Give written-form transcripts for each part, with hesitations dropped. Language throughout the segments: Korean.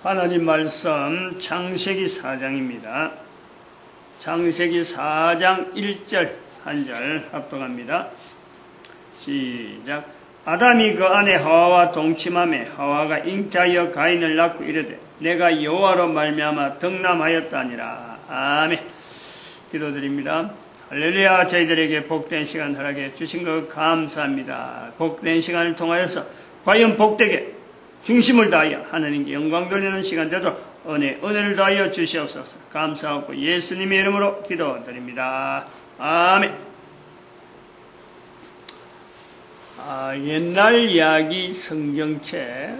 하나님 말씀 창세기 4장입니다. 창세기 4장 1절 한 절 합독합니다. 시작. 아담이 그 아내 하와와 동침하매 하와가 잉태하여 가인을 낳고 이르되 내가 여호와로 말미암아 덕남하였다니라. 아멘. 기도드립니다. 할렐루야. 저희들에게 복된 시간 허락해 주신 것 감사합니다. 복된 시간을 통하여서 과연 복되게 중심을 다하여 하나님께 영광 돌리는 시간 되도록 은혜를 다하여 주시옵소서. 감사하고 예수님의 이름으로 기도드립니다. 아멘. 옛날 이야기 성경책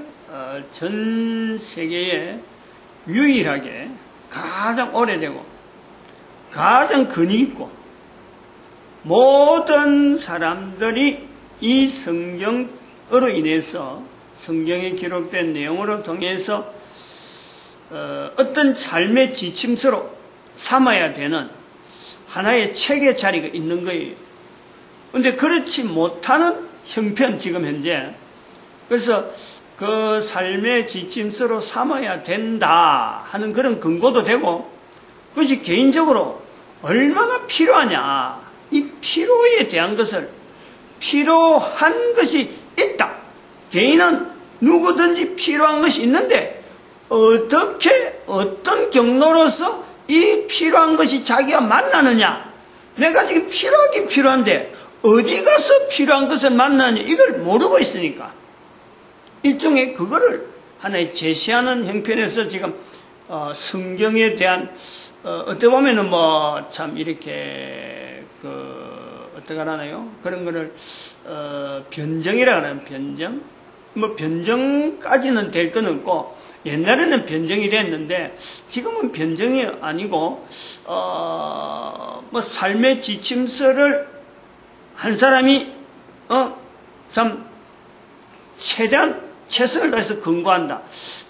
전 세계에 유일하게 가장 오래되고 가장 근위 있고 모든 사람들이 이 성경으로 인해서 성경에 기록된 내용으로 통해서 어떤 삶의 지침서로 삼아야 되는 하나의 책의 자리가 있는 거예요. 그런데 그렇지 못하는 형편, 지금 현재. 그래서 그 삶의 지침서로 삼아야 된다 하는 그런 근거도 되고, 그것이 개인적으로 얼마나 필요하냐, 이 필요에 대한 것을, 필요한 것이 있다. 개인은 누구든지 필요한 것이 있는데 어떻게 어떤 경로로서 이 필요한 것이 자기가 만나느냐, 내가 지금 필요하긴 필요한데 어디 가서 필요한 것을 만나느냐, 이걸 모르고 있으니까 일종의 그거를 하나의 제시하는 형편에서 지금 성경에 대한 어떻게 보면은 뭐 참 이렇게 어떻게 하나요? 그런 거를 변정이라 하는 변정. 뭐 변정까지는 될 건 없고, 옛날에는 변정이 됐는데 지금은 변정이 아니고 뭐 삶의 지침서를 한 사람이 참 최대한 최선을 다해서 근거한다.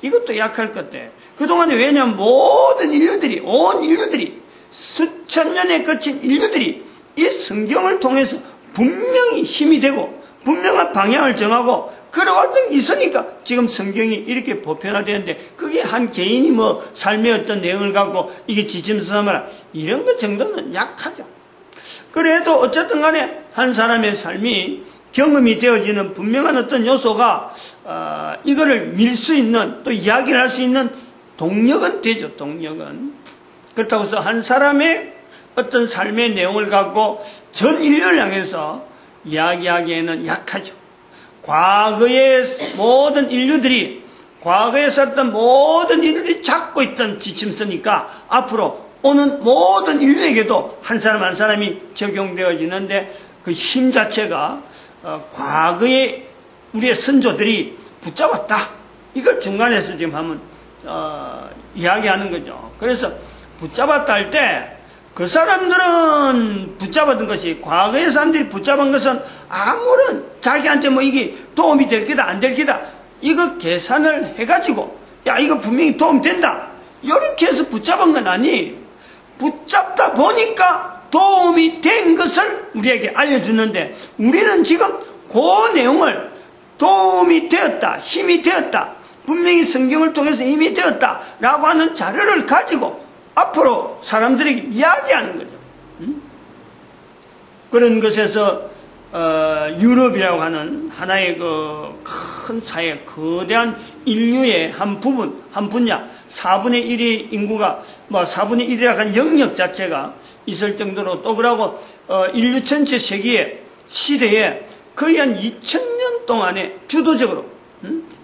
이것도 약할 것 같아. 그동안에 왜냐하면 모든 인류들이, 온 인류들이, 수천 년에 거친 인류들이 이 성경을 통해서 분명히 힘이 되고 분명한 방향을 정하고 그러왔던 게 있으니까 지금 성경이 이렇게 보편화되는데, 그게 한 개인이 뭐 삶의 어떤 내용을 갖고 이게 지침서 삼아라, 이런 것 정도는 약하죠. 그래도 어쨌든 간에 한 사람의 삶이 경험이 되어지는 분명한 어떤 요소가 이거를 밀 수 있는, 또 이야기를 할 수 있는 동력은 되죠. 동력은. 그렇다고 해서 한 사람의 어떤 삶의 내용을 갖고 전 인류를 향해서 이야기하기에는 약하죠. 과거의 모든 인류들이, 과거에 살았던 모든 인류들이 잡고 있던 지침서니까 앞으로 오는 모든 인류에게도 한 사람 한 사람이 적용되어지는데, 그 힘 자체가 과거의 우리의 선조들이 붙잡았다. 이걸 중간에서 지금 한번 이야기하는 거죠. 그래서 붙잡았다 할 때 그 사람들은 붙잡았던 것이, 과거의 사람들이 붙잡은 것은 아무런 자기한테 뭐 이게 도움이 될 기다 안 될 기다 이거 계산을 해가지고 야 이거 분명히 도움된다 이렇게 해서 붙잡은 건 아니, 붙잡다 보니까 도움이 된 것을 우리에게 알려주는데, 우리는 지금 그 내용을 도움이 되었다, 힘이 되었다, 분명히 성경을 통해서 힘이 되었다 라고 하는 자료를 가지고 앞으로 사람들에게 이야기하는 거죠. 그런 것에서 유럽이라고 하는 하나의 그 큰 사회, 거대한 인류의 한 부분, 한 분야, 4분의 1의 인구가, 뭐 4분의 1이라고 하는 영역 자체가 있을 정도로, 또 그러고 인류 전체 세계의 시대에 거의 한 2000년 동안에 주도적으로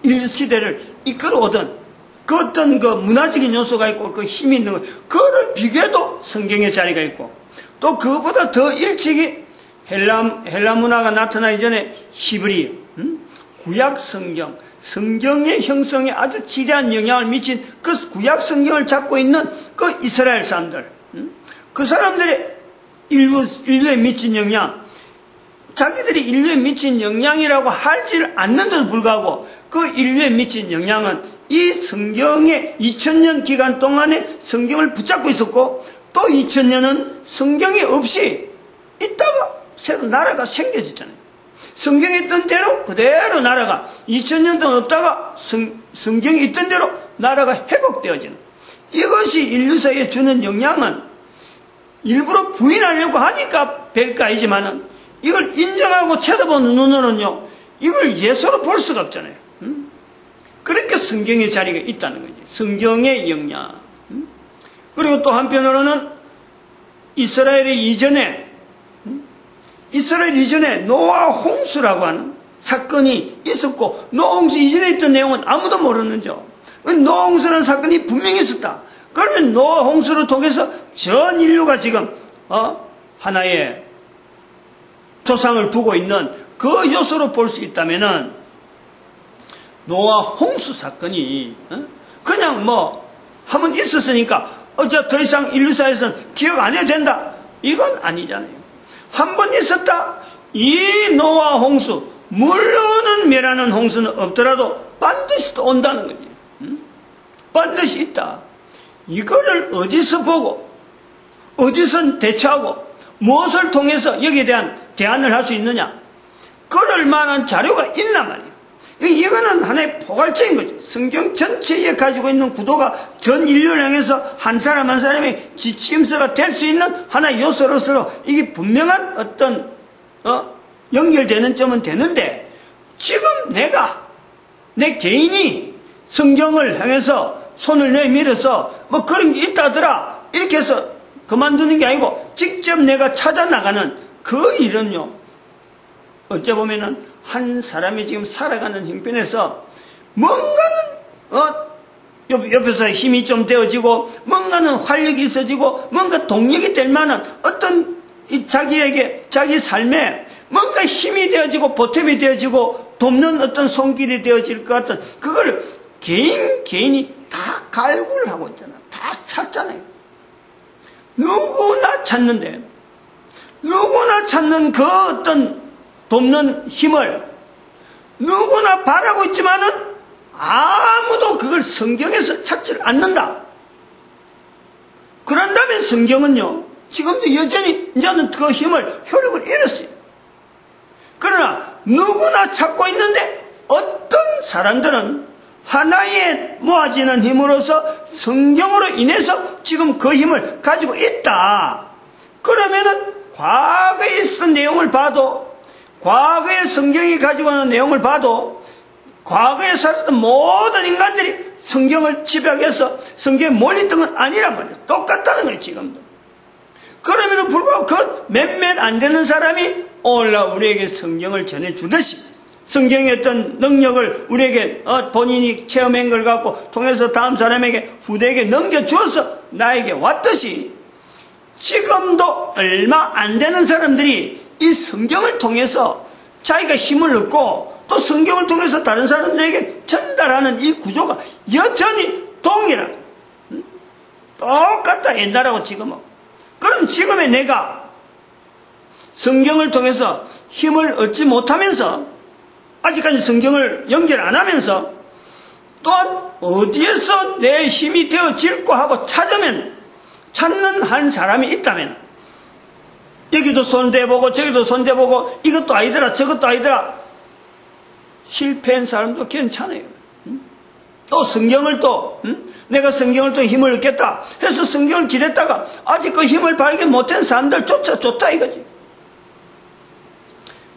인류 시대를 이끌어오던 그 어떤 그 문화적인 요소가 있고 그 힘이 있는 것, 그거를 비교해도 성경의 자리가 있고, 또 그것보다 더 일찍이 헬라 문화가 나타나기 전에 히브리, 구약 성경, 성경의 형성에 아주 지대한 영향을 미친 그 구약 성경을 잡고 있는 그 이스라엘 사람들, 그 사람들의 인류에 미친 영향, 자기들이 인류에 미친 영향이라고 하지 않는데도 불구하고 그 인류에 미친 영향은 이 성경의 2000년 기간 동안에 성경을 붙잡고 있었고, 또 2000년은 성경이 없이 있다가 새로 나라가 생겨졌잖아요. 성경에 있던 대로 그대로 나라가 2000년 동안 없다가 성경이 있던 대로 나라가 회복되어지는, 이것이 인류사에 주는 영향은 일부러 부인하려고 하니까 별거이지만은 이걸 인정하고 쳐다보는 눈으로는요, 이걸 예서로 볼 수가 없잖아요. 그러니까 성경의 자리가 있다는 거지. 성경의 영향. 그리고 또 한편으로는 이스라엘 이전에 노아 홍수라고 하는 사건이 있었고, 노아 홍수 이전에 있던 내용은 아무도 모르는죠. 노아 홍수라는 사건이 분명히 있었다. 그러면 노아 홍수를 통해서 전 인류가 지금 하나의 조상을 두고 있는 그 요소로 볼 수 있다면은, 노아 홍수 사건이 그냥 한번 있었으니까 더 이상 인류사에서는 기억 안 해도 된다, 이건 아니잖아요. 한 번 있었다. 이 노아 홍수, 물론은 멸하는 홍수는 없더라도 반드시 또 온다는 거지. 반드시 있다. 이거를 어디서 보고 어디서 대처하고 무엇을 통해서 여기에 대한 대안을 할 수 있느냐, 그럴 만한 자료가 있단 말이에요. 이거는 하나의 포괄적인 거죠. 성경 전체에 가지고 있는 구도가 전 인류를 향해서 한 사람 한 사람의 지침서가 될 수 있는 하나의 요소로서 이게 분명한 어떤 연결되는 점은 되는데, 지금 내 개인이 성경을 향해서 손을 내밀어서 그런 게 있다더라 이렇게 해서 그만두는 게 아니고, 직접 내가 찾아 나가는 그 일은요, 어째 보면은 한 사람이 지금 살아가는 형편에서 뭔가는 옆에서 힘이 좀 되어지고, 뭔가는 활력이 있어지고, 뭔가 동력이 될 만한 어떤 자기 삶에 뭔가 힘이 되어지고 보탬이 되어지고 돕는 어떤 손길이 되어질 것 같은, 그걸 개인이 다 갈구를 하고 있잖아. 다 찾잖아요. 누구나 찾는데, 누구나 찾는 그 어떤 돕는 힘을 누구나 바라고 있지만은 아무도 그걸 성경에서 찾지를 않는다. 그런다면 성경은요, 지금도 여전히 이제는 그 힘을, 효력을 잃었어요. 그러나 누구나 찾고 있는데, 어떤 사람들은 하나의 모아지는 힘으로서 성경으로 인해서 지금 그 힘을 가지고 있다. 그러면은 과거에 있었던 내용을 봐도, 과거에 성경이 가지고 있는 내용을 봐도, 과거에 살았던 모든 인간들이 성경을 집약해서 성경에 몰렸던 건 아니란 말이에요. 똑같다는 거예요, 지금도. 그럼에도 불구하고 그 몇몇 안 되는 사람이 올라 우리에게 성경을 전해주듯이, 성경의 어떤 능력을 우리에게 본인이 체험한 걸 갖고 통해서 다음 사람에게, 후대에게 넘겨주어서 나에게 왔듯이, 지금도 얼마 안 되는 사람들이 이 성경을 통해서 자기가 힘을 얻고 또 성경을 통해서 다른 사람들에게 전달하는 이 구조가 여전히 동일하다. 똑같다, 옛날하고 지금은. 그럼 지금의 내가 성경을 통해서 힘을 얻지 못하면서, 아직까지 성경을 연결 안 하면서, 또한 어디에서 내 힘이 되어질까 하고 찾는 한 사람이 있다면, 여기도 손대보고 저기도 손대보고 이것도 아니더라 저것도 아니더라, 실패한 사람도 괜찮아요. 또 성경을 내가 성경을 또 힘을 얻겠다 해서 성경을 기댔다가 아직 그 힘을 발견 못한 사람들조차 좋다 이거지.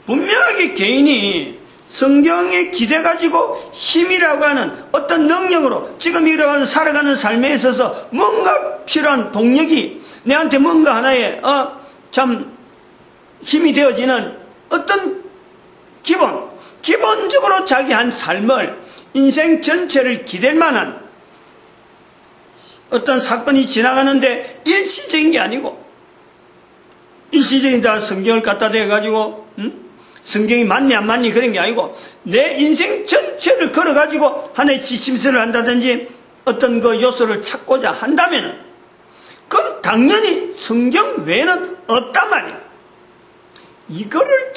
분명하게 개인이 성경에 기대가지고 힘이라고 하는 어떤 능력으로 지금 이러한 살아가는 삶에 있어서 뭔가 필요한 동력이 내한테 뭔가 하나의 참 힘이 되어지는 어떤 기본적으로 자기 한 삶을, 인생 전체를 기댈 만한 어떤 사건이 지나가는데 일시적인 게 아니고, 일시적이다 성경을 갖다 대가지고 성경이 맞니 안 맞니 그런 게 아니고, 내 인생 전체를 걸어가지고 하나의 지침서를 한다든지 어떤 그 요소를 찾고자 한다면 그건 당연히 성경 외에는 없단 말이에요. 이거를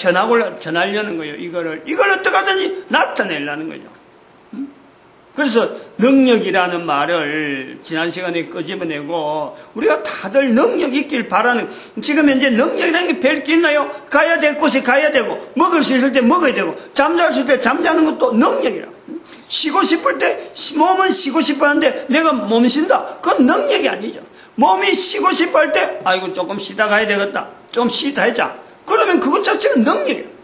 전하려는 거예요. 이걸 어떻게 하든지 나타내려는 거죠. 그래서 능력이라는 말을 지난 시간에 끄집어내고, 우리가 다들 능력 있길 바라는, 지금 현재 능력이라는 게 별 게 있나요? 가야 될 곳에 가야 되고, 먹을 수 있을 때 먹어야 되고, 잠잘 수 있을 때 잠자는 것도 능력이라. 쉬고 싶을 때 몸은 쉬고 싶어 하는데 내가 몸 쉰다. 그건 능력이 아니죠. 몸이 쉬고 싶어 할 때 아이고 조금 쉬다 가야 되겠다. 좀 쉬다 하자. 그러면 그것 자체가 능력이에요.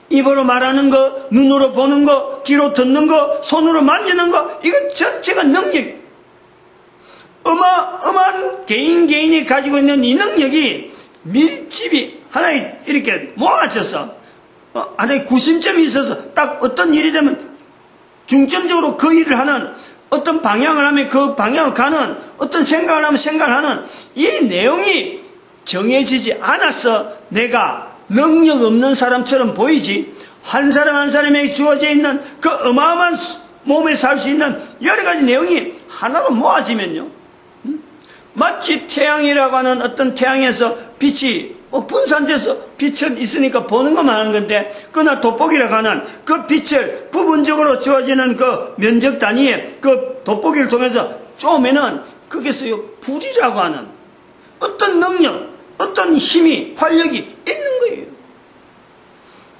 입으로 말하는 거, 눈으로 보는 거, 귀로 듣는 거, 손으로 만지는 거, 이거 전체가 능력이에요. 어마어마한 개인이 가지고 있는 이 능력이 밀집이 하나에 이렇게 모아져서 하나의 구심점이 있어서 딱 어떤 일이 되면 중점적으로 그 일을 하는, 어떤 방향을 하면 그 방향을 가는, 어떤 생각을 하면 생각을 하는 이 내용이 정해지지 않아서 내가 능력 없는 사람처럼 보이지, 한 사람 한 사람에게 주어져 있는 그 어마어마한 몸에 살 수 있는 여러 가지 내용이 하나로 모아지면요, 마치 태양이라고 하는 어떤 태양에서 빛이 분산돼서 빛은 있으니까 보는 것만 하는 건데, 그러나 돋보기라고 하는 그 빛을 부분적으로 주어지는 그 면적 단위에 그 돋보기를 통해서 쪼매는 거기서 불이라고 하는 어떤 능력, 어떤 힘이, 활력이 있는 거예요.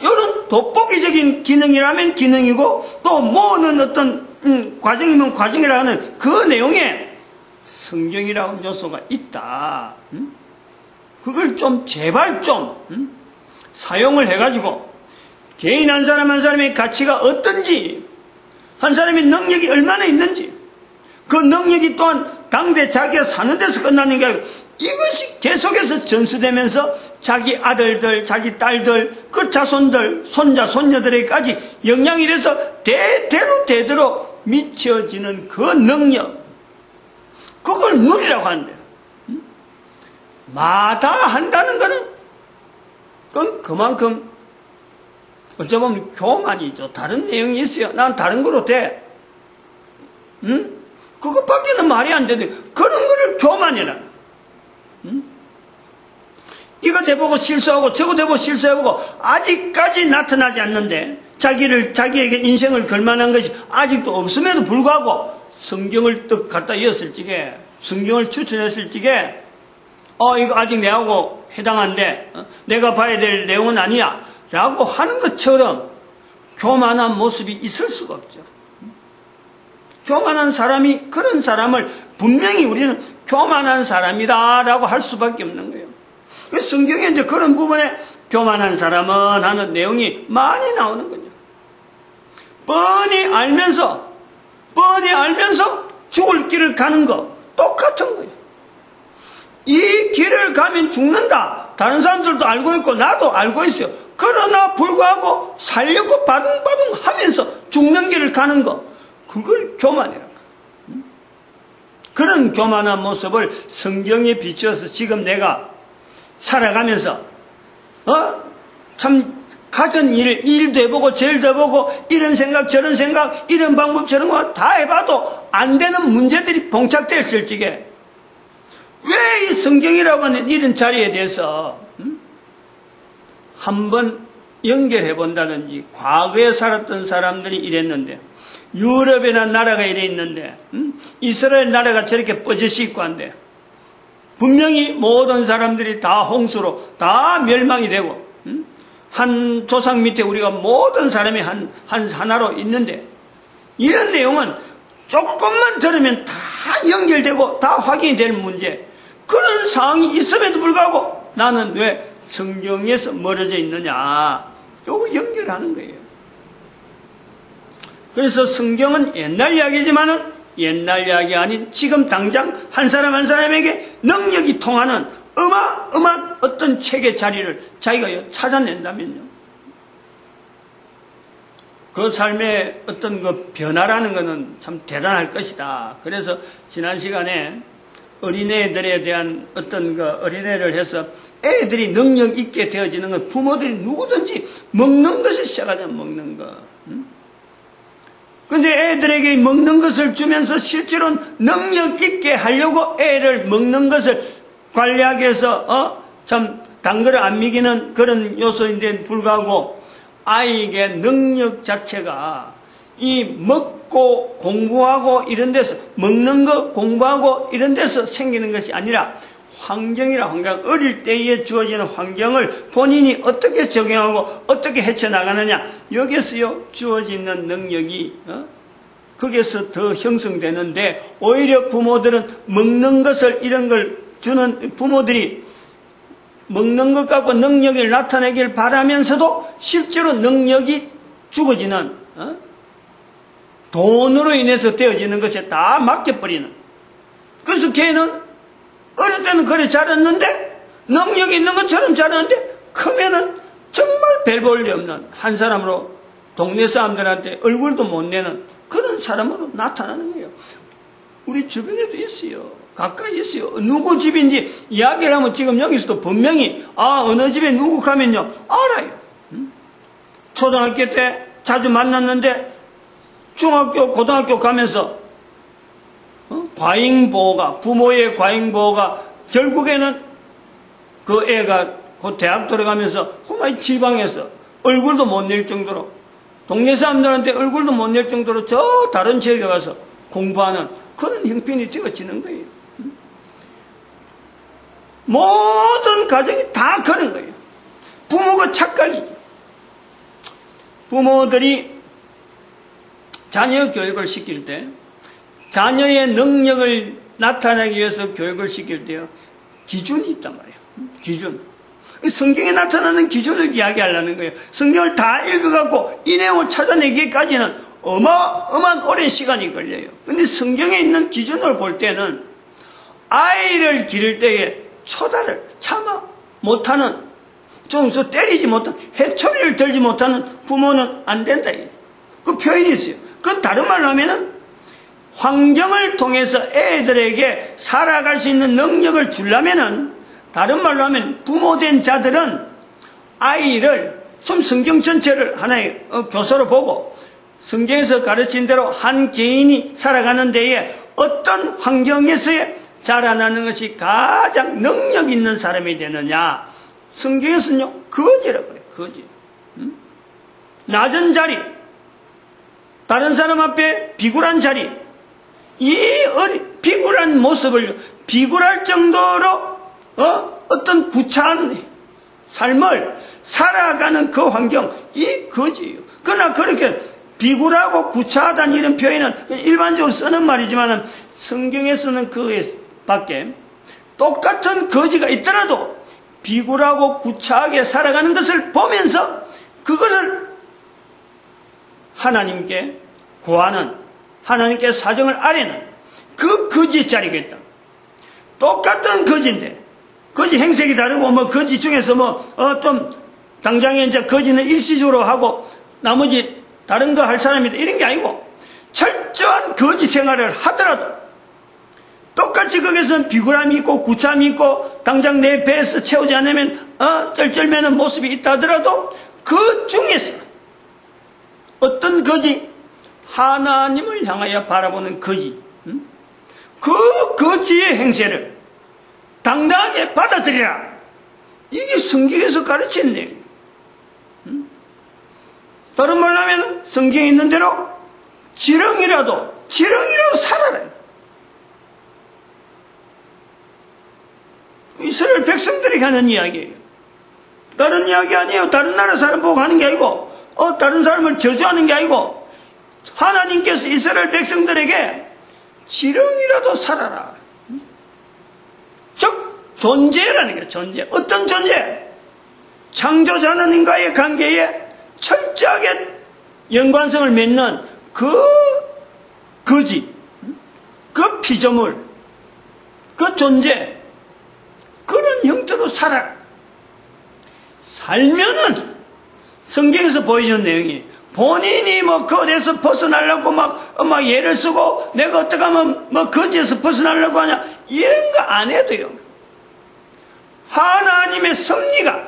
이런 돋보기적인 기능이라면 기능이고, 또 모으는 어떤 과정이면 과정이라 하는 그 내용에 성경이라는 요소가 있다. 그걸 좀 제발 좀 사용을 해가지고 개인 한 사람 한 사람의 가치가 어떤지, 한 사람의 능력이 얼마나 있는지, 그 능력이 또한 당대 자기가 사는 데서 끝나는 게 아니고 이것이 계속해서 전수되면서 자기 아들들, 자기 딸들, 그 자손들, 손자, 손녀들에게까지 영향이 돼서 대대로 미쳐지는 그 능력, 그걸 누리라고 하는데요. 마다한다는 것은 그건 그만큼 어쩌면 교만이죠. 다른 내용이 있어요. 난 다른 거로 돼. 그것밖에는 말이 안 되는데 그런 거를 교만이라. 이거 대보고 실수하고 저거 대보고 실수해보고 아직까지 나타나지 않는데, 자기에게 인생을 걸만한 것이 아직도 없음에도 불구하고 성경을 또 갖다 이었을 적에, 성경을 추천했을 적에 이거 아직 내하고 해당한데 내가 봐야 될 내용은 아니야 라고 하는 것처럼 교만한 모습이 있을 수가 없죠. 교만한 사람이, 그런 사람을 분명히 우리는 교만한 사람이다 라고 할 수밖에 없는 거예요. 성경에 이제 그런 부분에 교만한 사람은 하는 내용이 많이 나오는 거죠. 뻔히 알면서 죽을 길을 가는 거 똑같은 거예요. 이 길을 가면 죽는다. 다른 사람들도 알고 있고 나도 알고 있어요. 그러나 불구하고 살려고 바둥바둥 하면서 죽는 길을 가는 거, 그걸 교만이라는 거예요. 그런 교만한 모습을 성경에 비추어서 지금 내가 살아가면서 참 가진 일도 해보고 저일도 해보고 이런 생각 저런 생각 이런 방법 저런 거 다 해봐도 안 되는 문제들이 봉착됐을 적에 왜 이 성경이라고 하는 이런 자리에 대해서 한번 연결해 본다든지, 과거에 살았던 사람들이 이랬는데, 유럽이나 나라가 이래 있는데, 이스라엘 나라가 저렇게 뻗어시 있고 한데, 분명히 모든 사람들이 다 홍수로 다 멸망이 되고, 한 조상 밑에 우리가 모든 사람이 하나로 있는데, 이런 내용은 조금만 들으면 다 연결되고 다 확인이 되는 문제, 그런 상황이 있음에도 불구하고 나는 왜 성경에서 멀어져 있느냐, 요거 연결하는 거예요. 그래서 성경은 옛날 이야기지만은 옛날 이야기 아닌 지금 당장 한 사람 한 사람에게 능력이 통하는 어마어마한 어떤 책의 자리를 자기가 찾아낸다면요, 그 삶의 어떤 그 변화라는 것은 참 대단할 것이다. 그래서 지난 시간에 어린애들에 대한 어떤 그 어린애를 해서 애들이 능력 있게 되어지는 건 부모들이 누구든지 먹는 것을 시작하자면 먹는 것. 근데 애들에게 먹는 것을 주면서 실제로는 능력 있게 하려고 애를 먹는 것을 관리하기 위해서 참 단 거를 안 먹이는 그런 요소인데 불구하고 아이에게 능력 자체가 이 먹고 공부하고 이런 데서, 먹는 거 공부하고 이런 데서 생기는 것이 아니라 환경이라 환경, 어릴 때에 주어지는 환경을 본인이 어떻게 적용하고 어떻게 헤쳐나가느냐, 여기서요 주어지는 능력이 거기에서 더 형성되는데, 오히려 부모들은 먹는 것을, 이런 걸 주는 부모들이 먹는 것 갖고 능력을 나타내길 바라면서도 실제로 능력이 죽어지는, 돈으로 인해서 되어지는 것에 다 맡겨버리는. 그래서 걔는 어릴 때는 그래 자랐는데, 능력이 있는 것처럼 자랐는데, 크면은 정말 별 볼 일 없는 한 사람으로 동네 사람들한테 얼굴도 못 내는 그런 사람으로 나타나는 거예요. 우리 주변에도 있어요. 가까이 있어요. 누구 집인지 이야기를 하면 지금 여기서도 분명히, 어느 집에 누구 가면요 알아요. 초등학교 때 자주 만났는데 중학교, 고등학교 가면서 과잉보호가, 부모의 과잉보호가 결국에는 그 애가 그 대학 들어가면서 그만 지방에서 얼굴도 못 낼 정도로, 동네 사람들한테 얼굴도 못 낼 정도로 저 다른 지역에 가서 공부하는 그런 형편이 되어지는 거예요. 모든 가정이 다 그런 거예요. 부모가 착각이죠. 부모들이 자녀 교육을 시킬 때, 자녀의 능력을 나타내기 위해서 교육을 시킬 때요, 기준이 있단 말이에요. 기준. 성경에 나타나는 기준을 이야기하려는 거예요. 성경을 다 읽어갖고 이 내용을 찾아내기까지는 어마어마한 오랜 시간이 걸려요. 근데 성경에 있는 기준을 볼 때는 아이를 기를 때에 초다를 참아 못하는, 좀서 때리지 못하는, 해초리를 들지 못하는 부모는 안 된다. 그 표현이 있어요. 그 다른 말로 하면은 환경을 통해서 애들에게 살아갈 수 있는 능력을 주려면은, 다른 말로 하면 부모된 자들은 아이를 좀 성경 전체를 하나의 교서로 보고 성경에서 가르친 대로 한 개인이 살아가는 데에 어떤 환경에서의 자라나는 것이 가장 능력 있는 사람이 되느냐, 성경에서는요 거지라고 그래요. 거지. 낮은 자리, 다른 사람 앞에 비굴한 자리, 이 비굴한 모습을, 비굴할 정도로 어떤 구차한 삶을 살아가는 그 환경, 이 거지예요. 그러나 그렇게 비굴하고 구차하다는 이런 표현은 일반적으로 쓰는 말이지만 성경에서는 그 밖에 똑같은 거지가 있더라도 비굴하고 구차하게 살아가는 것을 보면서 그것을 하나님께 구하는, 하나님께 사정을 아뢰는 그 거지의 자리가 있다. 똑같은 거지인데, 거지 행색이 다르고, 거지 중에서 좀, 당장에 이제 거지는 일시적으로 하고, 나머지 다른 거 할 사람이다, 이런 게 아니고, 철저한 거지 생활을 하더라도, 똑같이 거기서는 비굴함이 있고, 구차함이 있고, 당장 내 배에서 채우지 않으면, 쩔쩔매는 모습이 있다 하더라도, 그 중에서, 어떤 거지, 하나님을 향하여 바라보는 거지, 그 거지의 행세를 당당하게 받아들이라. 이게 성경에서 가르친 내용. 다른 말로 하면 성경에 있는 대로 지렁이라도 살아라. 이스라엘 백성들이 하는 이야기예요. 다른 이야기 아니에요. 다른 나라 사람 보고 하는 게 아니고, 다른 사람을 저주하는 게 아니고, 하나님께서 이스라엘 백성들에게 지렁이라도 살아라. 즉 존재라는 거예요. 존재. 어떤 존재? 창조자 하나님과의 관계에 철저하게 연관성을 맺는 그 거지, 그 피조물, 그 존재, 그런 형태로 살면은 성경에서 보여주는 내용이, 본인이 거기에서 벗어나려고 막 예를 쓰고 내가 어떻게 하면 거기에서 벗어나려고 하냐, 이런 거 안 해도요, 하나님의 섭리가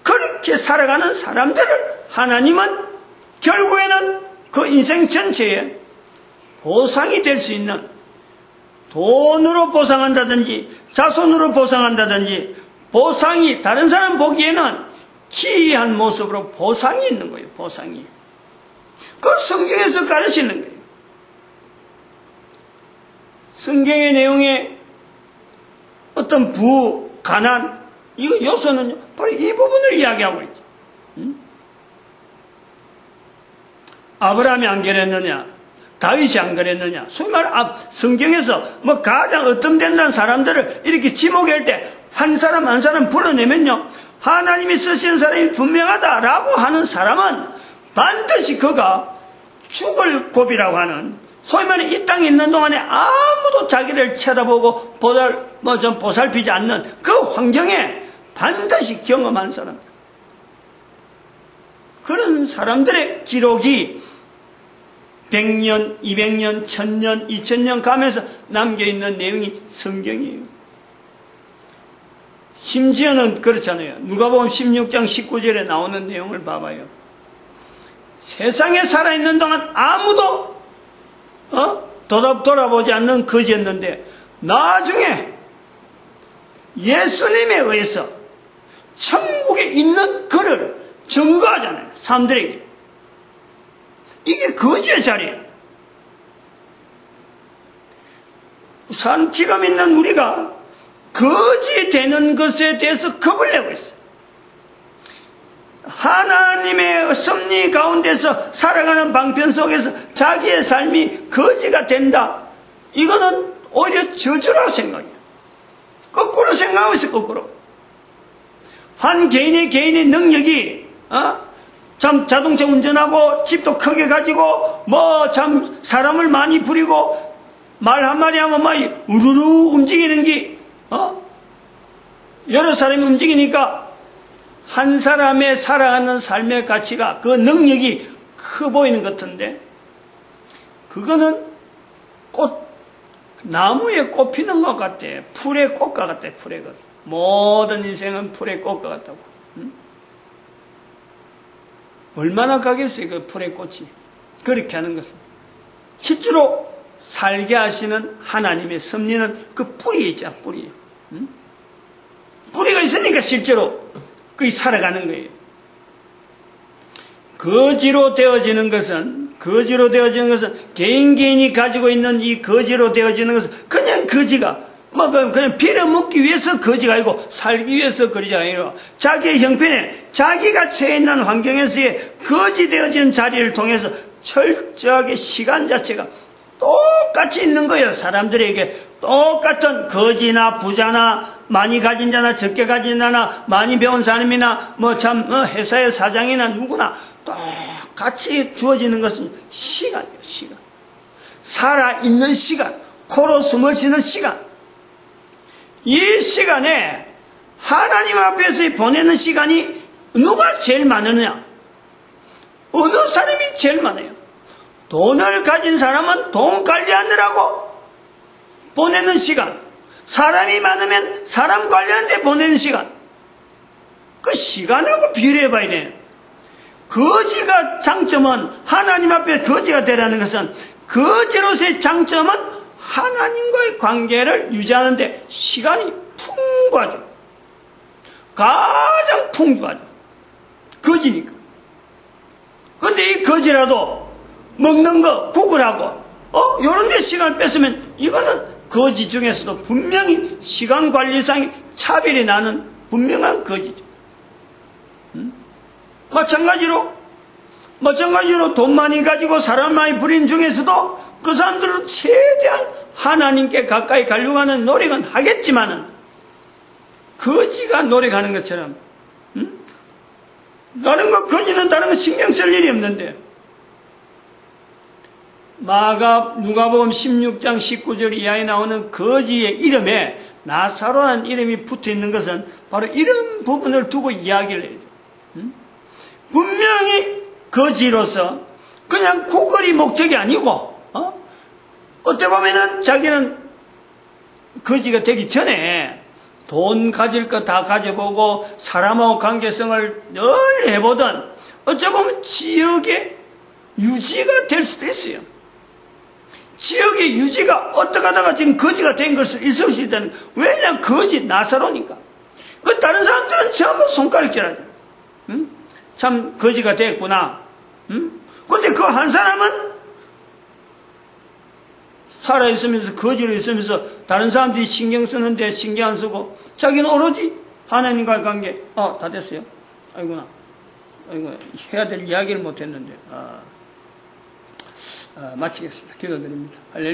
그렇게 살아가는 사람들을 하나님은 결국에는 그 인생 전체에 보상이 될 수 있는, 돈으로 보상한다든지 자손으로 보상한다든지, 보상이 다른 사람 보기에는 기이한 모습으로 보상이 있는 거예요. 보상이. 그 성경에서 가르치는 거예요. 성경의 내용에 어떤 가난, 이거 요소는 바로 이 부분을 이야기하고 있죠. 아브라함이 안 그랬느냐? 다윗이 안 그랬느냐? 소위 말해, 성경에서 뭐 가장 어떤 사람들을 이렇게 지목할 때 한 사람 한 사람 불러내면요, 하나님이 쓰시는 사람이 분명하다라고 하는 사람은 반드시 그가 죽을 고비라고 하는, 소위 말해 이 땅에 있는 동안에 아무도 자기를 쳐다보고 보살피지 않는 그 환경에 반드시 경험한 사람, 그런 사람들의 기록이 100년, 200년, 1000년, 2000년 가면서 남겨있는 내용이 성경이에요. 심지어는 그렇잖아요. 누가복음 16장 19절에 나오는 내용을 봐봐요. 세상에 살아있는 동안 아무도 돌아보지 않는 거지였는데 나중에 예수님에 의해서 천국에 있는 그를 증거하잖아요. 사람들에게. 이게 거지의 자리예요. 지금 있는 우리가 거지 되는 것에 대해서 겁을 내고 있어요. 하나님의 섭리 가운데서 살아가는 방편 속에서 자기의 삶이 거지가 된다. 이거는 오히려 저주라고 생각해요. 거꾸로 생각하고 있어요. 거꾸로. 한 개인의 능력이 참 자동차 운전하고 집도 크게 가지고 참 사람을 많이 부리고 말 한마디 하면 막 우르르 움직이는 게 여러 사람이 움직이니까 한 사람의 살아가는 삶의 가치가, 그 능력이 커 보이는 것 같은데, 그거는 나무에 꽃 피는 것 같아. 풀의 꽃과 같아. 풀의 꽃. 모든 인생은 풀의 꽃과 같다고. 얼마나 가겠어요, 그 풀의 꽃이. 그렇게 하는 것은. 실제로 살게 하시는 하나님의 섭리는 그 뿌리에 있잖아, 뿌리에. 뿌리가 있으니까 실제로 그게 살아가는 거예요. 거지로 되어지는 것은 개인이 가지고 있는 이 거지로 되어지는 것은 그냥 거지가 그냥 빌어먹기 위해서 거지가 아니고 살기 위해서 거지가 아니고 자기의 형편에 자기가 처해 있는 환경에서의 거지 되어진 자리를 통해서 철저하게 시간 자체가 똑같이 있는 거예요. 사람들에게 똑같은 거지나 부자나 많이 가진 자나 적게 가진 자나 많이 배운 사람이나 회사의 사장이나 누구나 똑같이 주어지는 것은 시간이에요. 시간. 살아있는 시간, 코로 숨을 쉬는 시간. 이 시간에 하나님 앞에서 보내는 시간이 누가 제일 많으냐? 어느 사람이 제일 많아요? 돈을 가진 사람은 돈 관리하느라고 보내는 시간, 사람이 많으면 사람 관리하는데 보내는 시간, 그 시간하고 비례해 봐야 돼요. 거지가 장점은, 하나님 앞에 거지가 되라는 것은, 거지로서의 장점은 하나님과의 관계를 유지하는데 시간이 풍부하죠. 가장 풍부하죠. 거지니까. 근데 이 거지라도 먹는 거 구걸하고 요런 데 시간을 뺐으면 이거는 거지 중에서도 분명히 시간 관리상의 차별이 나는 분명한 거지죠. 마찬가지로 돈 많이 가지고 사람 많이 부린 중에서도 그 사람들은 최대한 하나님께 가까이 가려고 하는 노력은 하겠지만은 거지가 노력하는 것처럼 다른 거지는 다른 거 신경 쓸 일이 없는데, 누가복음 16장 19절 이하에 나오는 거지의 이름에 나사로라는 이름이 붙어 있는 것은 바로 이런 부분을 두고 이야기를 해요. 분명히 거지로서 그냥 구걸이 목적이 아니고, 어떻게 보면은 자기는 거지가 되기 전에 돈 가질 거 다 가져보고 사람하고 관계성을 늘 해보던, 어찌 보면 지역의 유지가 될 수도 있어요. 지역의 유지가 어떻게 하다가 지금 거지가 된 것을 있을 수 있다는, 왜냐, 거지 나사로니까. 그 다른 사람들은 전부 손가락질하죠. 참 거지가 됐구나. 근데 그 한 사람은 살아있으면서 거지로 있으면서 다른 사람들이 신경 쓰는데 신경 안 쓰고 자기는 오로지 하나님과의 관계. 다 됐어요. 아이고 해야 될 이야기를 못했는데. 마치겠습니다. 기도드립니다. 할렐루야.